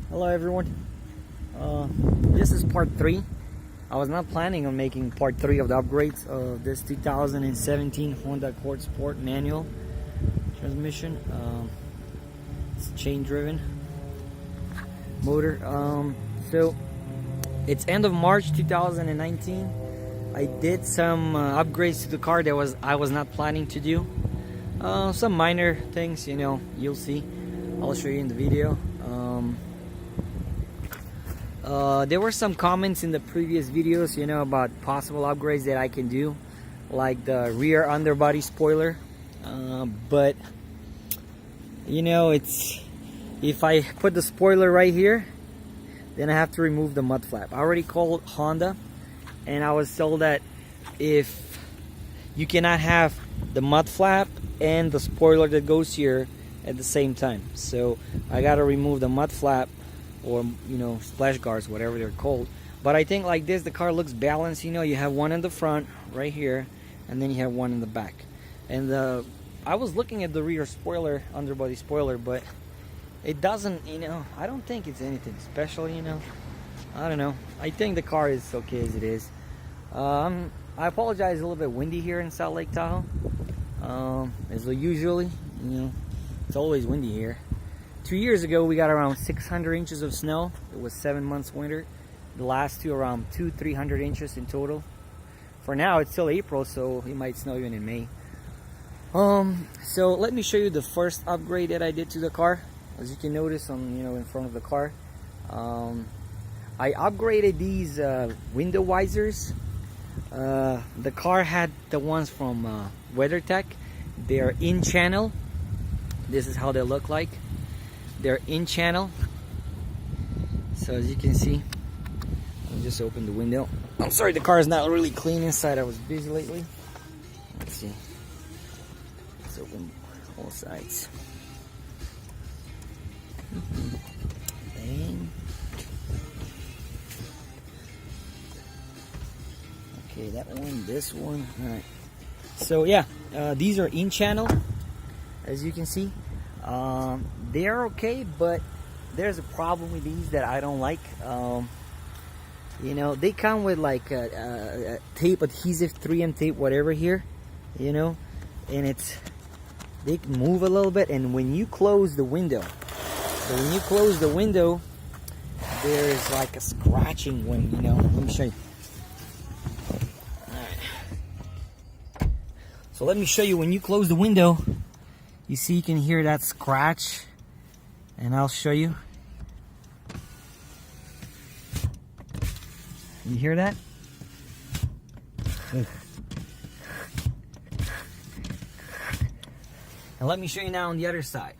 Hello everyone. This is part 3. I was not planning on making part 3 of the upgrades of this 2017 Honda Accord Sport manual transmission. It's chain driven motor. So it's end of March 2019. I did some upgrades to the car that I was not planning to do. Some minor things, you'll see. I'll show you in the video. There were some comments in the previous videos, about possible upgrades that I can do, like the rear underbody spoiler. But it's, if I put the spoiler right here, then I have to remove the mud flap. I already called Honda, and I was told that if you cannot have the mud flap and the spoiler that goes here at the same time, so I gotta remove the mud flap, or splash guards, whatever they're called. But I think like this, the car looks balanced. You have one in the front right here, and then you have one in the back. And I was looking at the rear spoiler, underbody spoiler, but it doesn't, I don't think it's anything special. I don't know. I think the car is okay as it is. I apologize, a little bit windy here in Salt Lake Tahoe. As usually, it's always windy here. 2 years ago we got around 600 inches of snow. It was 7 months winter. The last two around 200-300 inches in total. For now it's still April, so it might snow even in May. So let me show you the first upgrade that I did to the car. As you can notice on in front of the car, I upgraded these window visors. The car had the ones from WeatherTech. They're in channel. This is how they look like. They're in channel. So as you can see, I'll just open the window. I'm sorry, the car is not really clean inside. I was busy lately. Let's see. Let's open all sides. Bang. Okay, that one, this one. All right. So yeah, these are in channel, as you can see. They're okay, but there's a problem with these that I don't like. They come with like a tape, adhesive 3M tape, whatever here, and they move a little bit. And when you close the window, there's like a scratching when, let me show you. Alright. So let me show you, when you close the window, you see, you can hear that scratch, and I'll show you. You hear that? And let me show you now on the other side.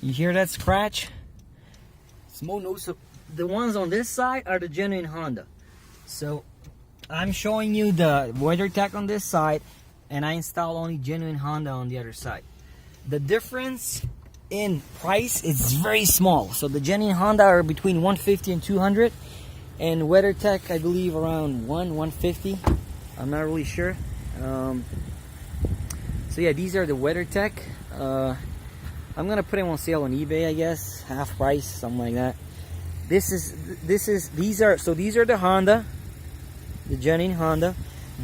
You hear that scratch? The ones on this side are the genuine Honda. So I'm showing you the WeatherTech on this side, and I installed only genuine Honda on the other side. The difference in price is very small. So the genuine Honda are between 150 and 200, and WeatherTech I believe around 150. I'm not really sure. So yeah, these are the WeatherTech. I'm gonna put them on sale on eBay, I guess, half price, something like that. These are the Honda, the genuine Honda.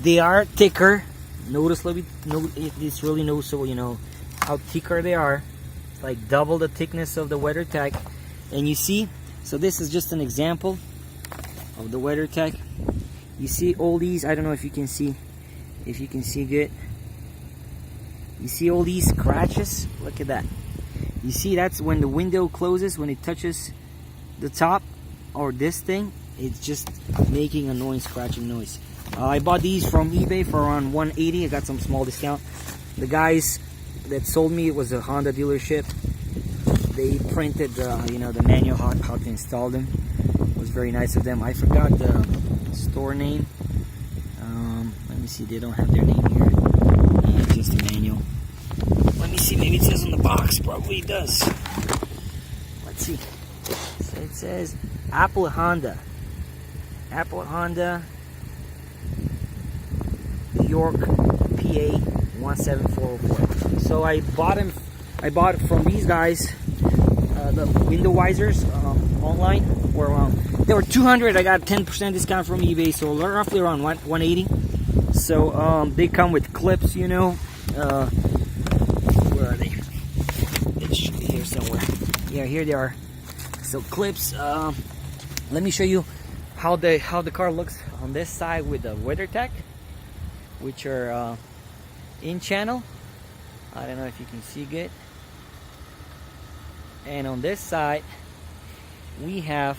They are thicker. It's really noticeable, how thicker they are. It's like double the thickness of the WeatherTech. And you see, so this is just an example of the WeatherTech. You see all these, I don't know if you can see good. You see all these scratches? Look at that. You see, that's when the window closes, when it touches the top or this thing, it's just making annoying scratching noise. I bought these from eBay for around $180. I got some small discount. The guys that sold me, it was a Honda dealership. They printed the manual how to install them. It was very nice of them. I forgot the store name. Let me see, they don't have their name here. Just a manual. Let me see, maybe it says on the box. Probably it does. Let's see. So it says Apple Honda. York, PA 17404. So I bought it from these guys, the window visors, online. They were 200. I got 10% discount from eBay, so roughly around 180. So they come with clips, you know. Where are they? They should be here somewhere. Yeah, here they are. So clips. Let me show you how the car looks on this side with the WeatherTech, which are in channel. I don't know if you can see good. And on this side, we have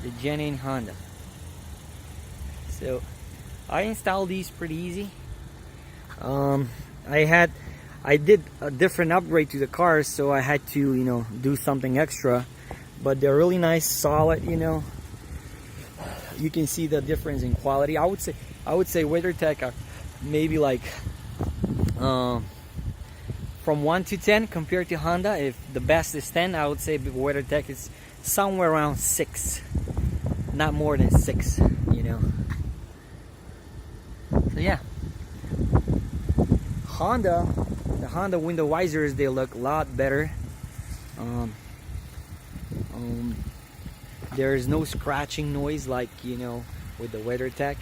the genuine Honda. So I installed these pretty easy. I did a different upgrade to the cars, so I had to, you know, do something extra. But they're really nice, solid, you know. You can see the difference in quality. I would say WeatherTech are maybe like from 1 to 10 compared to Honda. If the best is 10, I would say WeatherTech is somewhere around 6, not more than 6, you know. So yeah, the Honda window visors, they look a lot better. There's no scratching noise like, you know, with the WeatherTech,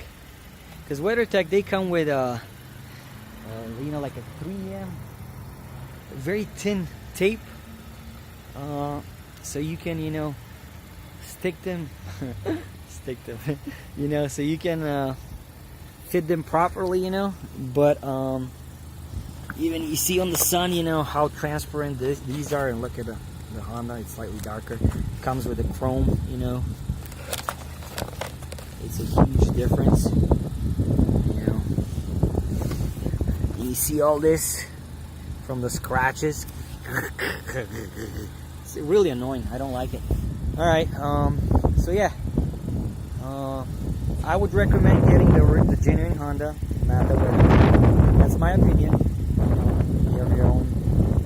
because WeatherTech, they come with a you know, like a 3M very thin tape, so you can, you know, stick them you know, so you can fit them properly, you know. But even you see on the sun, you know, how transparent these are. And look at the Honda, it's slightly darker. Comes with a chrome, you know. It's a huge difference, you know. You see all this from the scratches. It's really annoying. I don't like it. All right, so yeah, I would recommend getting the genuine Honda, not the WeatherTech. That's my opinion. You have your own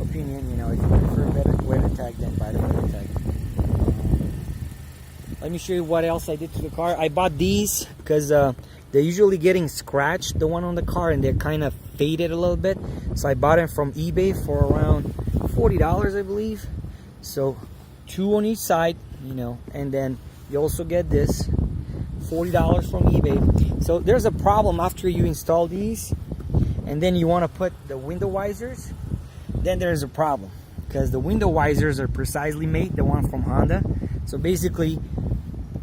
opinion. You know, if you prefer better WeatherTech, then buy the WeatherTech. Let me show you what else I did to the car. I bought these because they're usually getting scratched, the one on the car, and they're kind of faded a little bit. So I bought them from eBay for around $40, I believe. So 2 on each side, you know, and then you also get this $40 from eBay. So there's a problem after you install these and then you want to put the window visors. Then there's a problem because the window visors are precisely made, the one from Honda. So basically,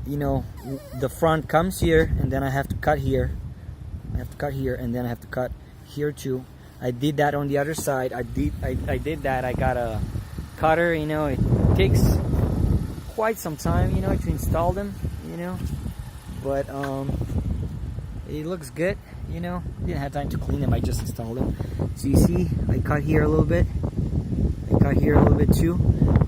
you know, the front comes here, and then I have to cut here. I have to cut here, and then I have to cut here too. I did that on the other side. I did that. I got a cutter. You know, it takes quite some time, you know, to install them. You know, but it looks good. You know, didn't have time to clean them. I just installed them. So you see, I cut here a little bit. I cut here a little bit too,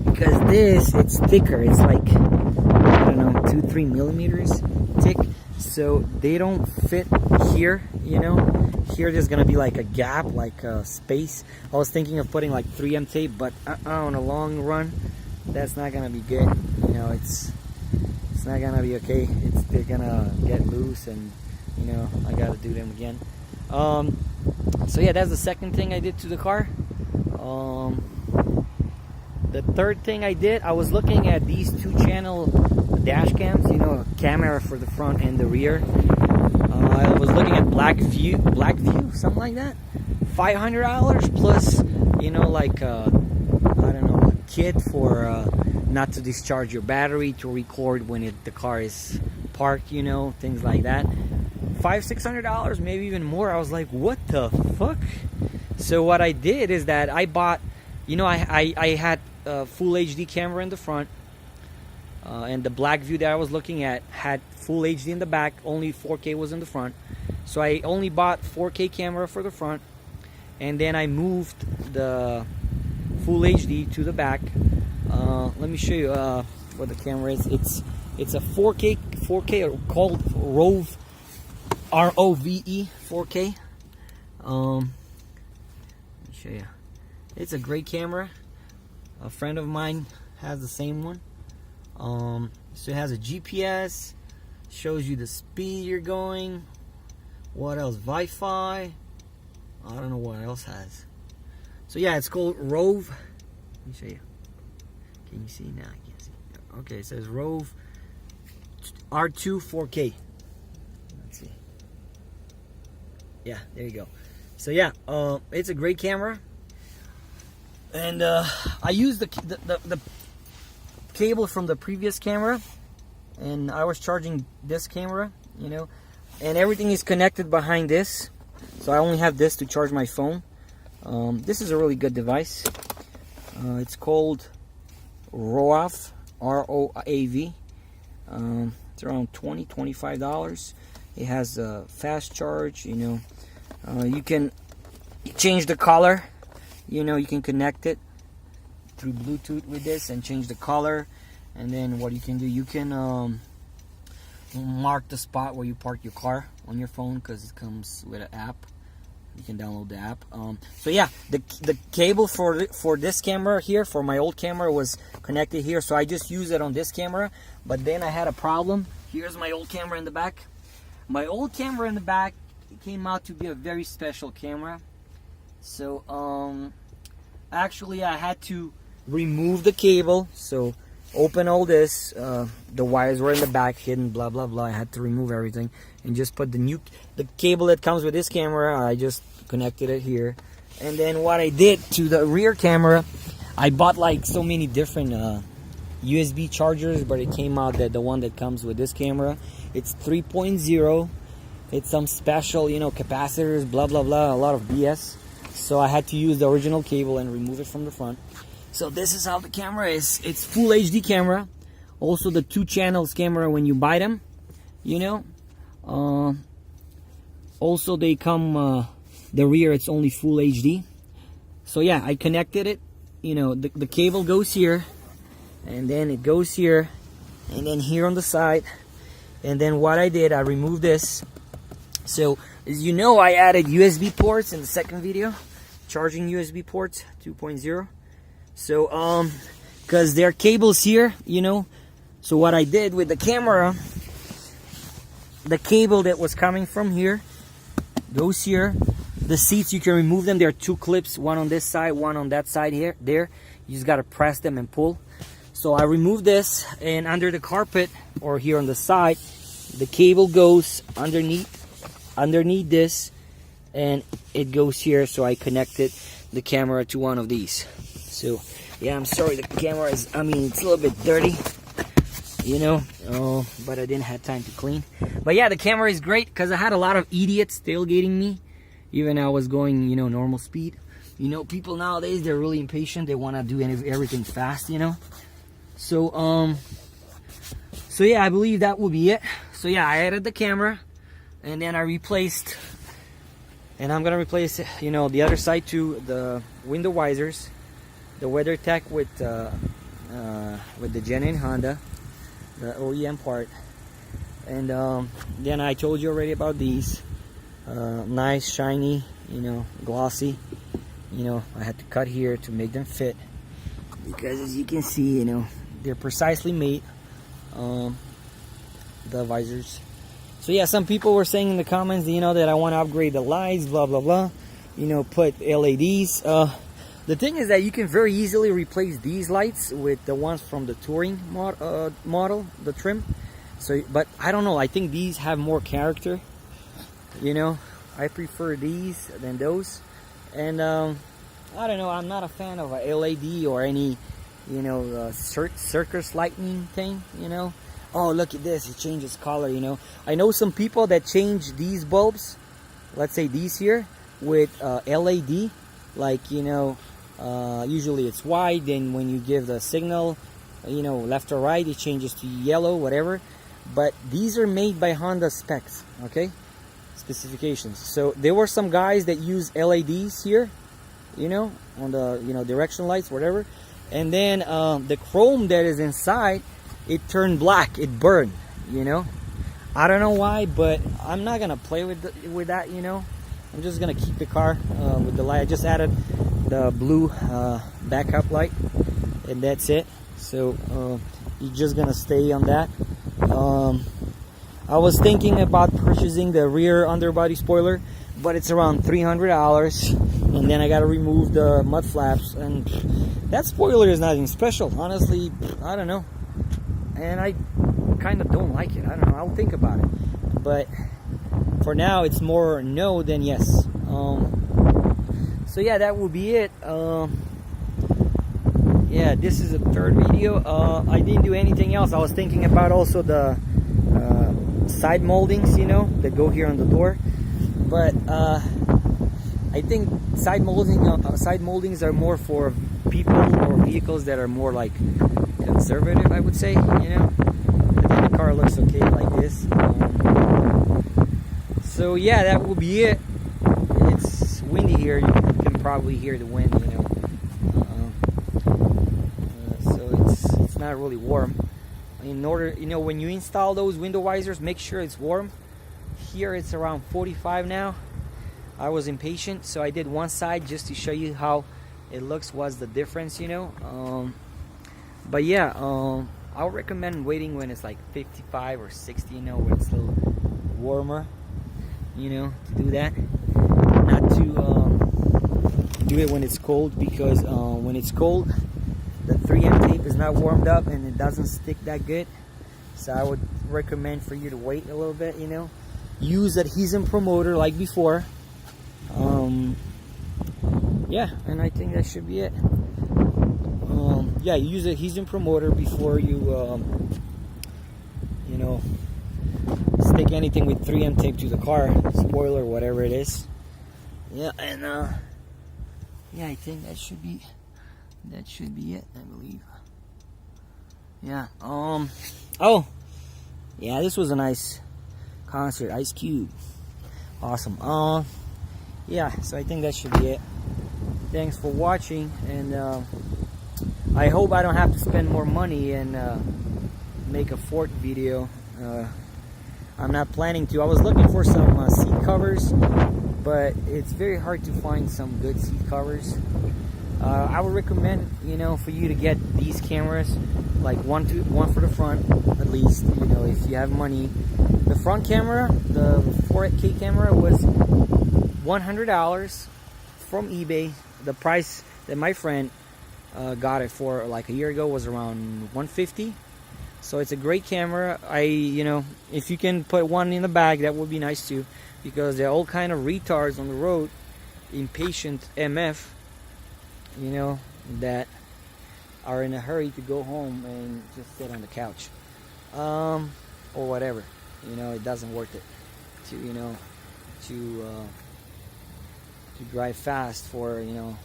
because this, it's thicker. It's like, I don't know, 2-3 millimeters thick, so they don't fit here, you know. Here there's gonna be like a gap, like a space. I was thinking of putting like 3M tape, but on a long run, that's not gonna be good. You know, it's not gonna be okay. They're gonna get loose, and you know, I gotta do them again. So yeah, that's the second thing I did to the car. The third thing I did, I was looking at these 2-channel dash cams, you know, camera for the front and the rear. I was looking at Black View, something like that. $500 plus, you know, like I don't know, a kit for not to discharge your battery, to record when the car is parked, you know, things like that. $500-600, maybe even more. I was like, what the fuck? So what I did is that I bought, you know, I had a full HD camera in the front, and the Black View that I was looking at had full HD in the back, only 4K was in the front. So I only bought 4K camera for the front, and then I moved the full HD to the back. Let me show you what the camera is. It's a 4K called Rove, ROVE 4K. Let me show you. It's a great camera. A friend of mine has the same one. So it has a GPS, shows you the speed you're going, What else? Wi-Fi. I don't know what else has. So yeah, it's called Rove. Let me show you. Can you see now? I can't see. Okay, it says Rove R2 4K. Let's see. Yeah, there you go. So yeah, it's a great camera, and I used the cable from the previous camera, and I was charging this camera, you know, and everything is connected behind this, so I only have this to charge my phone. This is a really good device. It's called ROAV, ROAV. It's around $25. It has a fast charge, you know. You can change the color, you know, you can connect it through Bluetooth with this and change the color. And then what you can do, you can mark the spot where you park your car on your phone, because it comes with an app. You can download the app. So yeah, the cable for this camera here, for my old camera, was connected here, so I just use it on this camera. But then I had a problem. Here's my old camera in the back. My old camera in the back, it came out to be a very special camera. So actually I had to remove the cable. So open all this, the wires were in the back hidden, blah blah blah. I had to remove everything and just put the cable that comes with this camera. I just connected it here. And then what I did to the rear camera, I bought like so many different USB chargers, but it came out that the one that comes with this camera, it's 3.0. It's some special, you know, capacitors, blah blah blah, a lot of BS. So I had to use the original cable and remove it from the front. So this is how the camera is. It's full HD camera. Also the 2 channels camera when you buy them, you know. Also they come, the rear, it's only full HD. So yeah, I connected it. You know, the cable goes here, and then it goes here, and then here on the side. And then what I did, I removed this. So as you know, I added USB ports in the second video, charging USB ports 2.0. So because there are cables here, you know. So what I did with the camera, the cable that was coming from here goes here. The seats, you can remove them. There are 2 clips, one on this side, one on that side here. There, you just gotta press them and pull. So I removed this, and under the carpet or here on the side, the cable goes underneath this, and it goes here. So I connected the camera to one of these. So yeah, I'm sorry the camera is, I mean, it's a little bit dirty, you know, but I didn't have time to clean. But yeah, the camera is great, because I had a lot of idiots tailgating me, even I was going, you know, normal speed. You know, people nowadays, they're really impatient. They want to do everything fast, you know. So so yeah, I believe that will be it. So yeah, I added the camera, and then I replaced, and I'm gonna replace, you know, the other side too, the window visors, the WeatherTech with the genuine Honda, the OEM part. And then I told you already about these, nice, shiny, you know, glossy. You know, I had to cut here to make them fit, because as you can see, you know, they're precisely made, the visors. So yeah, some people were saying in the comments, you know, that I want to upgrade the lights, blah blah blah, you know, put LEDs. The thing is that you can very easily replace these lights with the ones from the touring model, the trim. So, but I don't know, I think these have more character, you know. I prefer these than those. And I don't know, I'm not a fan of a LED or any, you know, circus lightning thing, you know. Oh, look at this, it changes color, you know. I know some people that change these bulbs, let's say these here, with LED, like, you know, usually it's white, then when you give the signal, you know, left or right, it changes to yellow, whatever. But these are made by Honda specs, okay, specifications. So there were some guys that use LEDs here, you know, on the, you know, direction lights, whatever. And then the chrome that is inside, it turned black, it burned, you know. I don't know why, but I'm not gonna play with that, you know. I'm just gonna keep the car with the light. I just added the blue backup light, and that's it. So you're just gonna stay on that. I was thinking about purchasing the rear underbody spoiler, but it's around $300, and then I gotta remove the mud flaps, and that spoiler is nothing special, honestly. I don't know, and I kind of don't like it. I don't know, I'll think about it, but for now it's more no than yes. So yeah, that will be it. Yeah, this is the third video. I didn't do anything else. I was thinking about also the side moldings, you know, that go here on the door, but I think side moldings are more for people or vehicles that are more like conservative, I would say, you know. I think the car looks okay like this. So yeah, that will be it. It's windy here. You can probably hear the wind, you know. So it's not really warm. In order, you know, when you install those window visors, make sure it's warm. Here it's around 45 now. I was impatient, so I did one side just to show you how it looks, what's the difference, you know. But yeah, I would recommend waiting when it's like 55 or 60, you know, when it's a little warmer, you know, to do that. Not to do it when it's cold, because when it's cold, the 3M tape is not warmed up and it doesn't stick that good. So I would recommend for you to wait a little bit, you know. Use adhesion promoter like before. Yeah, and I think that should be it. Yeah, use adhesion promoter before you you know, stick anything with 3M tape to the car, spoiler, whatever it is. Yeah, and yeah, I think that should be it, I believe. Yeah. Oh, yeah, this was a nice concert. Ice Cube, awesome. Yeah, so I think that should be it. Thanks for watching, and I hope I don't have to spend more money and make a fourth video. I'm not planning to. I was looking for some seat covers, but it's very hard to find some good seat covers. I would recommend, you know, for you to get these cameras, like one for the front, at least, you know, if you have money. The front camera, the 4K camera, was $100 from eBay. The price that my friend got it for like a year ago was around $150. So it's a great camera. You know, if you can put one in the bag, that would be nice too, because there are all kind of retards on the road, impatient MF, you know, that are in a hurry to go home and just sit on the couch, or whatever. You know, it doesn't worth it to, you know, to drive fast for, you know,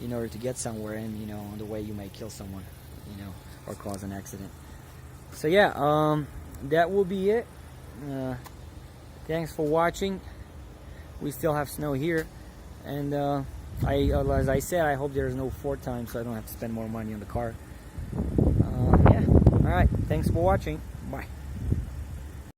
in order to get somewhere, and, you know, on the way you may kill someone, you know, or cause an accident. So yeah, that will be it. Thanks for watching. We still have snow here, and as I said, I hope there's no fourth time, so I don't have to spend more money on the car. Yeah, all right, thanks for watching. Bye.